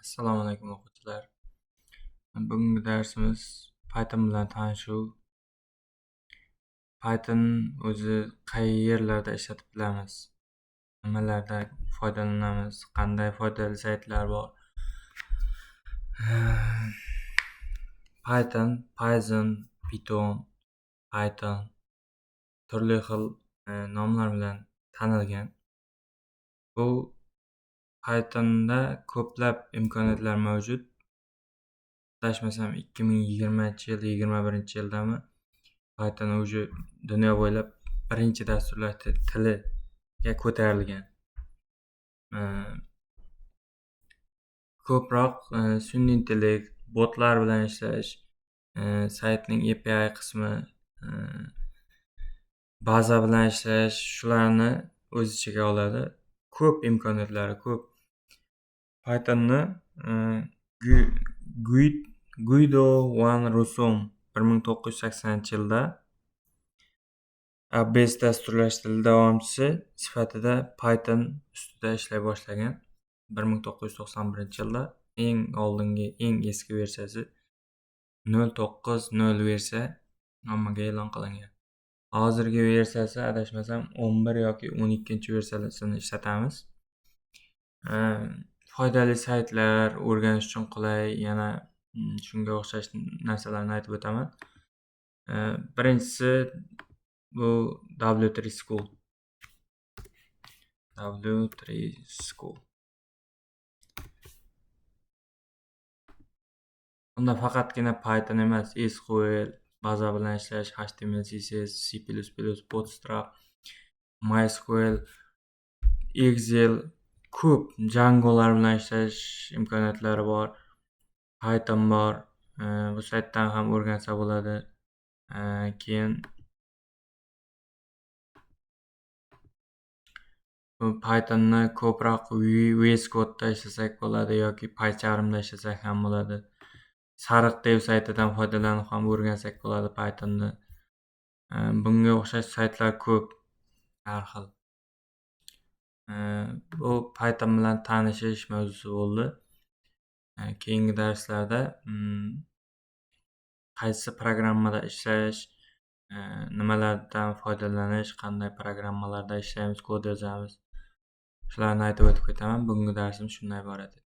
Assalomu alaykum o'quvchilar. Bugungi darsimiz Python bilan tanishuv. Python o'zi qayerlarda ishlatib bilamiz? Nimalarda foydalanamiz? Qanday foydali saytlar bor? Python, Python turli xil nomlar bilan tanilgan. Bu Pythonda ko'plab imkoniyatlar mavjud. Adashmasam 2020-yil, 21-yildami Python уже dunyo bo'ylab birinchi dasturlash tiliga ko'tarilgan. Ko'proq sun'iy intellekt, botlar bilan ishlash, saytning API qismi, baza bilan ishlash, shularni o'z ichiga oladi. Ko'p imkoniyatlari ko'p. Pythonni Guido van Rossum 1980-yilda ABS dasturlash tili davomchisi sifatida Python ustida ishlay boshlagan. 1991-yilda eng eski versiyasi 0.9.0 versiya ommaga e'lon qilingan. Hozirgi versiyasi adashmasam 11 yoki 12-versiyasini ishlatamiz. Foydali saytlar, o'rganish uchun qulay, yana shunga o'xshash narsalarni aytib o'taman. Birinchisi bu W3 School. Unda faqatgina Python emas, SQL, baza bilan ishlash, HTML, CSS, C++, Bootstrap, MySQL, Excel, ko'p Djangolar bilan ishlash imkoniyatlari bor. Python bor. Bu saytdan ham o'rgansa bo'ladi. Keyin Pythonni ko'proq VS Code'da ishlasak bo'ladi yoki PyCharmda ishlasak ham bo'ladi. Sariq dev saytidan foydalanib ham o'rgansak bo'ladi Pythonni. Bunga o'xshash saytlar ko'p, har xil. Bu Python bilan tanishish mavzusi bo'ldi. Keyingi darslarda qaysi programmada ishlash, nimalardan foydalanish, qanday programmalarda ishlaymiz, kod yozamiz, shularni aytib o'tib ketaman. Bugungi darsim shundan iborat edi.